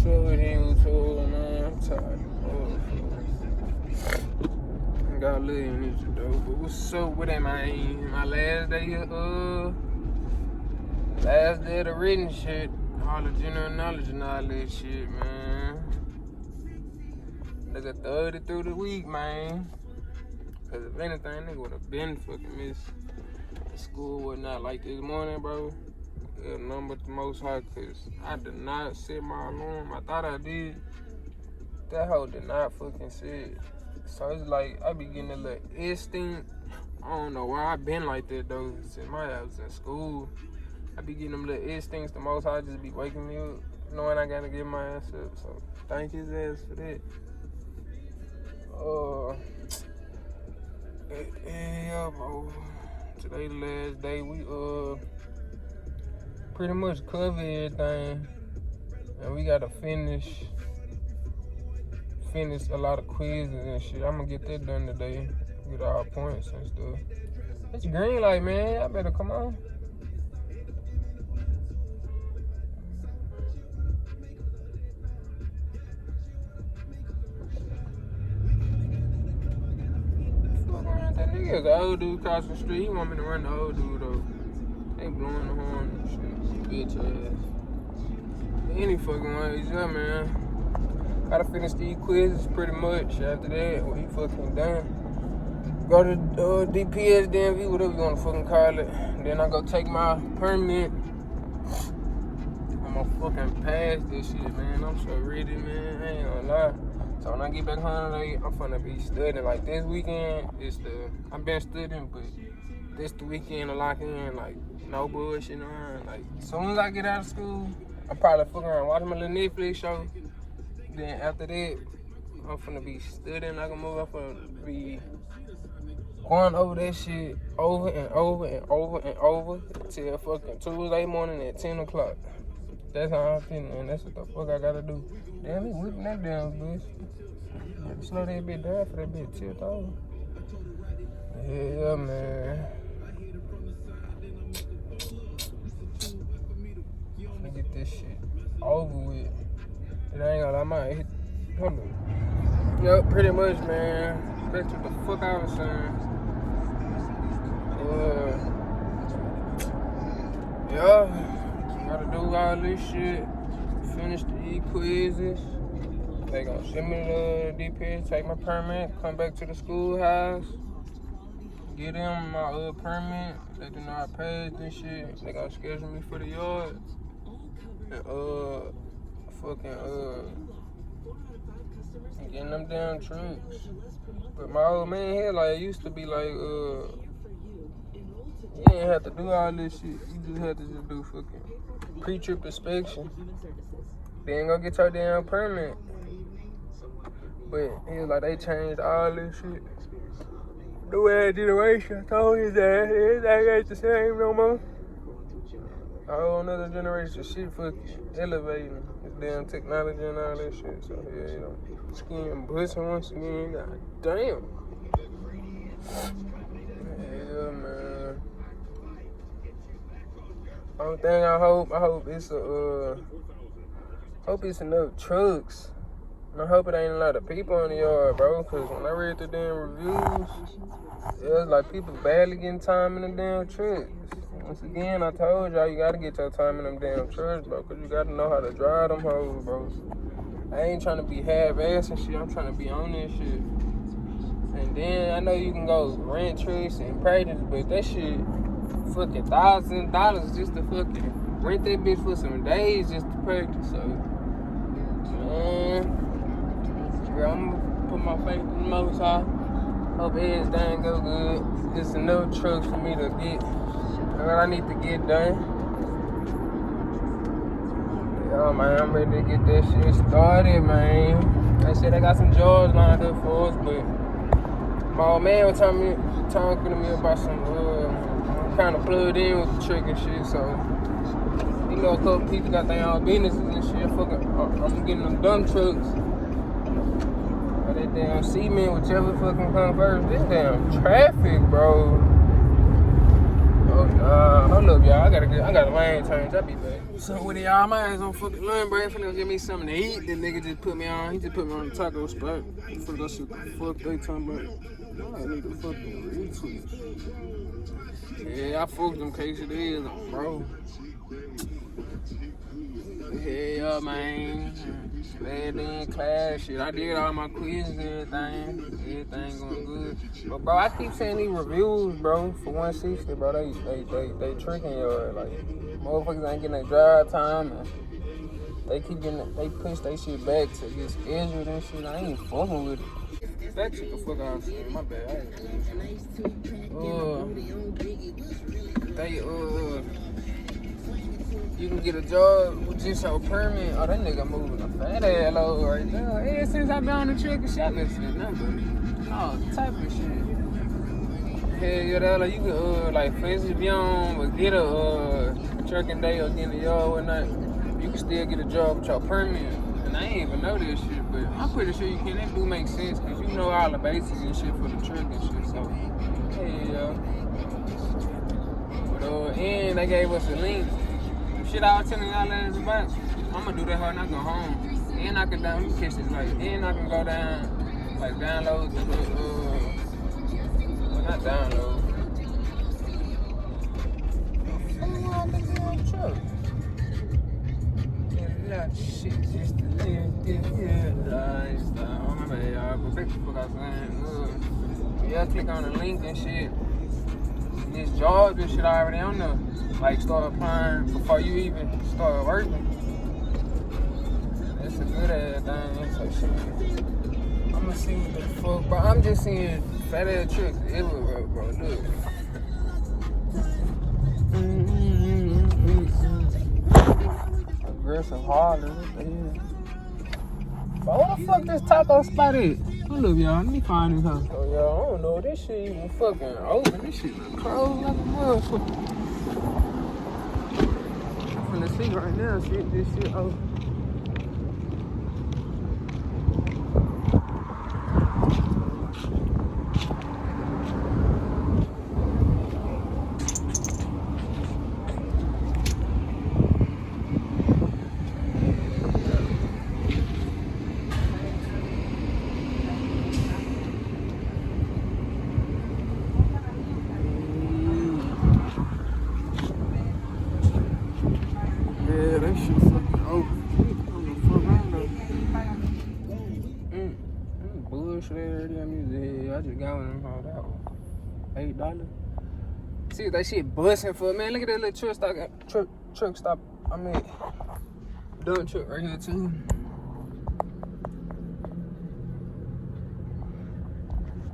up with YouTube, man? I'm tired. Got a little in this though, but what's up with it, man? My last day of the written shit. All the general knowledge and all that shit, man. Nigga 30 through the week, man. Cause if anything, nigga would've been fucking missed. The school was not like this morning, bro. A number the most high, cause I did not set my alarm. I thought I did. That hoe did not fucking set it. So it's like I be getting a little instinct. I don't know why I been like that though. Since my ass in school, I be getting them little instincts. The most high just be waking me up, knowing I gotta get my ass up. So thank his ass for that. Yeah, bro. Today the last day. We pretty much cover everything, and we gotta finish a lot of quizzes and shit. I'm gonna get that done today, get all points and stuff. It's green light, man. I better come on. Fuck around that nigga. The old dude across the street. He want me to run the old dude though. They blowing the horn and shit. Bitch ass. Any fucking ways, yeah, man. Gotta finish these quizzes pretty much. After that, we fucking done. Go to DPS, DMV, whatever you wanna fucking call it. Then I go take my permit. I'm gonna fucking pass this shit, man. I'm so ready, man. I ain't gonna lie. So when I get back home today, I'm finna be studying. Like this weekend, I've been studying, but this the weekend to lock in, like no bullshit around. Like as soon as I get out of school, I'm probably fucking around watching my little Netflix show. Then after that, I'm finna be studying like a mother. I'm finna be going over that shit over and over and over and over till fucking Tuesday morning at 10 o'clock. That's how I'm feeling, and that's what the fuck I gotta do. Damn, he whipping that damn bitch. Slow that bitch down for that bitch tilt over. Yeah, man. Let me get this shit over with. And I ain't gonna lie, I might hit. Hold on. Yup, pretty much, man. That's what the fuck I was saying. Yeah. Gotta do all this shit. Finish the quizzes. They gonna send me the DPS, take my permit, come back to the schoolhouse, get them my permit. They do not pay this shit. They gonna schedule me for the yard. And getting them damn trucks. But my old man here, like, used to be like, you ain't have to do all this shit. You just had to just do fucking pre-trip inspection. Then go get your damn permit. But he was like, they changed all this shit. New ass generation. I told his ass, everything ain't the same no more. A whole another generation shit fucking elevating. This damn technology and all that shit. So yeah, you know, skin busting once again. God damn. Yeah, man. Only thing I hope it's enough trucks. And I hope it ain't a lot of people in the yard, bro. Cause when I read the damn reviews, it was like people barely getting time in the damn trucks. Once again, I told y'all you gotta get your time in them damn trucks, bro. Cause you gotta know how to drive them hoes, bro. I ain't trying to be half-ass and shit. I'm trying to be on this shit. And then I know you can go rent trucks and practice, but that shit fucking $1,000 just to fucking rent that bitch for some days just to practice. So, man. Girl, I'm gonna put my faith in the Most High. Hope everything go good. It's enough trucks for me to get what I need to get done. Yeah, man, I'm ready to get that shit started, man. They said they got some jobs lined up for us, but my old man was talking to me about some kind of plugged in with the truck and shit. So, you know, a couple people got their own businesses and shit. I'm getting them dumb trucks. That damn cement, whichever fucking come first. This damn traffic, bro. Oh, hold up, y'all. I got a lane change. I'll be back. So with y'all, my ass on fucking lunch break, finna go get me something to eat. This nigga just put me on. He just put me on the taco spot. I'm finna go see what the fuck they talking about. I need to fucking retweet. Yeah, I fucked them quesadillas, bro. Yeah, man. Glad in class, shit. I did all my quizzes, everything going good. But bro, I keep seeing these reviews, bro, for 160, bro. They tricking your like motherfuckers ain't getting their drive time, and they push their shit back to get scheduled and shit. I ain't fucking with it. That shit the fuck out, my bad. You can get a job with just your permit. Oh, that nigga moving a fat ass load right now. Ever since I been on the truck and shot that shit, nothing. All type of shit. Hell yeah, that like you can like for instance if you don't get a trucking day or get in the yard or whatnot, you can still get a job with your permit. And I ain't even know this shit, but I'm pretty sure you can. That do make sense because you know all the basics and shit for the truck and shit. So hell yeah. But and they gave us a link. Shit I was telling y'all ass about, I'ma do that hard and I go home. And I can catch this like, and I can go down, like download the well not download. Yeah, shit, just to live this lifestyle. Oh my bad, y'all, but back to what I was saying. Yeah, click on the link and shit. This job, this shit already on there. Like start applying before you even start working. That's a good ass thing. So shit. I'ma see what the fuck, bro. I'm just seeing fat ass trucks everywhere, bro. Look. Aggressive Harley. What the hell? But what the fuck this taco spot is? Hold up, y'all. Let me find this house. Oh, y'all, I don't know. This shit even fucking open. This shit look closed like a motherfucker. I'm finna see right now. Shit, this shit open. Yeah, that shit fucking open. Bullshit already on music. I just got one of them all that one. $8. See what that shit busting for, man. Look at that little truck stop. I mean, dump truck right here too.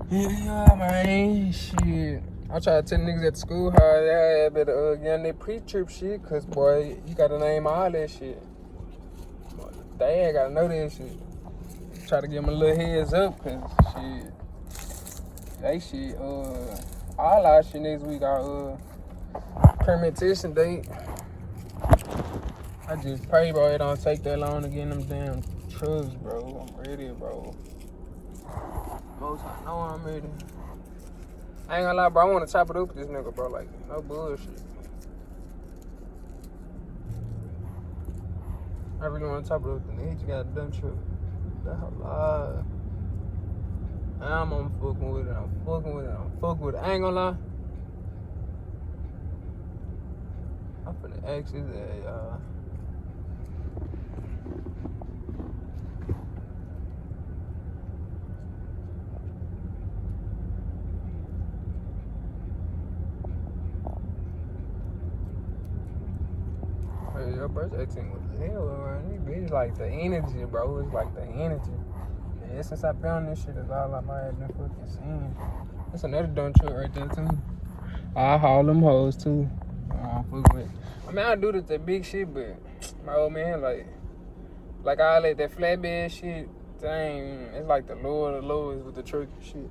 Yeah, man, shit. I try to tell niggas at the school how they better get on their pre-trip shit, cause boy, you gotta name all that shit. They ain't gotta know that shit. Try to give them a little heads up, cause shit, they shit, all our shit next week, our permutation date. I just pray, bro, it don't take that long to get in them damn trucks, bro. I'm ready, bro. Most I know I'm ready. I ain't gonna lie, bro, I wanna chop it up with this nigga, bro, like, no bullshit. I really wanna chop it up with the nigga, you got a dumb truck. The hell lie. I'm fucking with it, I'm fucking with it. I ain't gonna lie. I'm finna ask his ass, y'all. Hey, your birthday 18 was hell around these bitches. Like the energy, bro. It's like the energy. Yeah, since I been on this shit, is all I might have been fucking seeing. That's another dumb truck right there, too. I haul them hoes, too. I fuck with it. I mean, I do the big shit, but my old man, like I let that flatbed shit, dang, it's like the lower of the lowest with the truck and shit.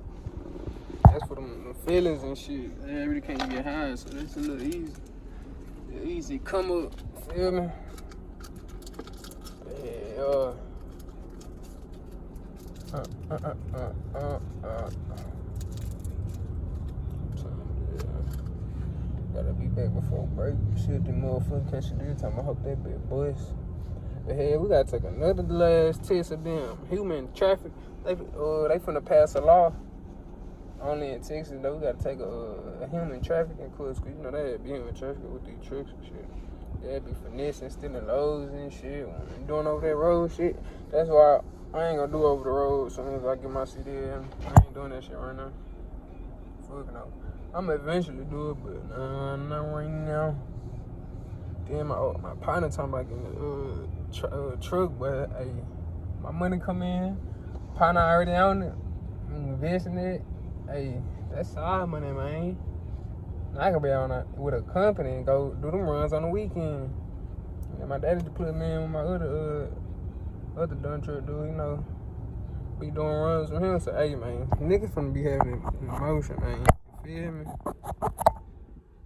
That's for them feelings and shit. I really can't get high, so that's a little easy. Easy come up, feel me? Yeah. Gotta be back. back before break. Shit, the motherfucker catch this time. I hope that bitch bust. But hey, we gotta take another last test of them human traffic. They finna pass a law. Only in Texas though, we gotta take a human trafficking course, cause you know they be human trafficking with these trucks and shit. They be finessing, stealing loads and shit, doing over that road shit. That's why I ain't gonna do over the road as soon as I get my CDL. I ain't doing that shit right now. Fuck no. I'ma eventually do it, but not right now. Then my partner talking about getting a truck, but hey, my money come in. Partner already on it. Investing it. Hey, that's our money, man. I can be on with a company and go do them runs on the weekend. And my daddy put me in with my other dumb truck dude, you know. Be doing runs with him. So, hey, man, niggas finna be having emotion, man. You feel me?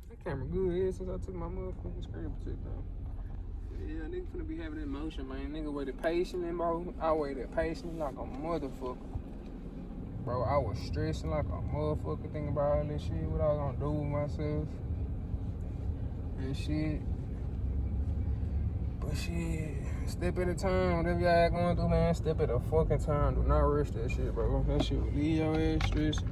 That camera good here since I took my motherfucking screen protector off. Yeah, niggas finna be having emotion, man. Nigga waited patiently, bro. I waited patiently like a motherfucker. Bro, I was stressing like a motherfucker thinking about all this shit, what I was gonna do with myself and shit. But shit, step at a time, whatever y'all going through, man, step at a fucking time. Do not rush that shit, bro. That shit will leave your ass stressed.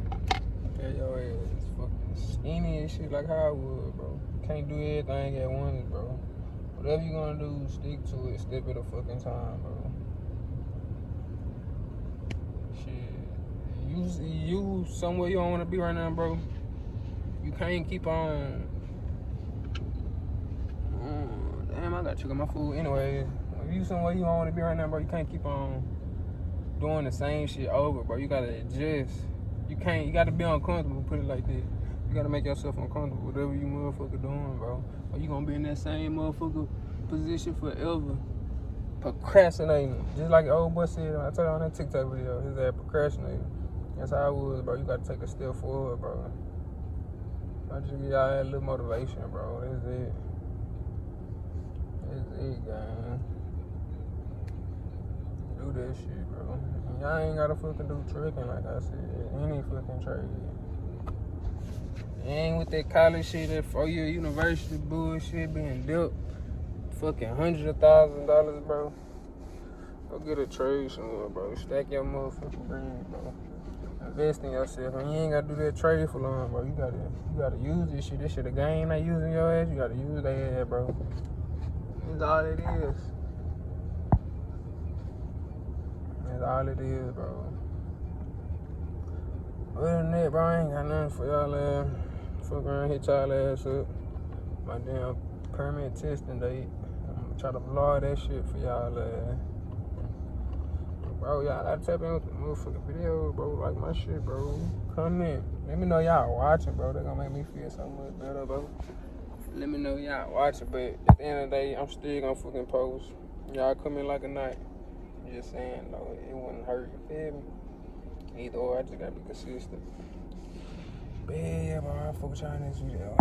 Get your ass fucking skinny and shit like how I would, bro. Can't do everything at once, bro. Whatever you gonna do, stick to it. Step at a fucking time, bro. You somewhere you don't want to be right now, bro. You can't keep on. Damn, I gotta check on my food. Anyway, if you somewhere you don't want to be right now, bro, you can't keep on doing the same shit over, bro. You gotta adjust. You gotta be uncomfortable, put it like that. You gotta make yourself uncomfortable, whatever you motherfucker doing, bro. Or you gonna be in that same motherfucker position forever. Procrastinating. Just like the old boy said, I told you on that TikTok video, his ass procrastinating. That's how I was, bro. You gotta take a step forward, bro. I just give y'all a little motivation, bro. That's it. That's it, gang. Do that shit, bro. Y'all ain't gotta fucking do tricking, like I said. Any fucking trade. You ain't with that college shit, that 4-year university bullshit being dealt fucking hundreds of thousands of dollars, bro. Go get a trade somewhere, bro. Stack your motherfucking bread, bro. Invest in yourself. And you ain't gotta do that trade for long, bro. You gotta use this shit. This shit a game they using your ass. You gotta use their ass, bro. That's all it is. That's all it is, bro. Other than that, bro, I ain't got nothing for y'all ass. Fuck around, hit y'all ass up. My damn permit testing date. I'm gonna try to vlog that shit for y'all ass. Bro, y'all gotta tap in with the motherfucking videos, bro. Like my shit, bro. Comment. Let me know y'all watching, bro. That gonna make me feel so much better, bro. Let me know y'all watching, but at the end of the day, I'm still gonna fucking post. Y'all come in like a night. Just saying, though, it wouldn't hurt, you feel me? Either or, I just gotta be consistent. But yeah, bro, I'll fuck with y'all in this video.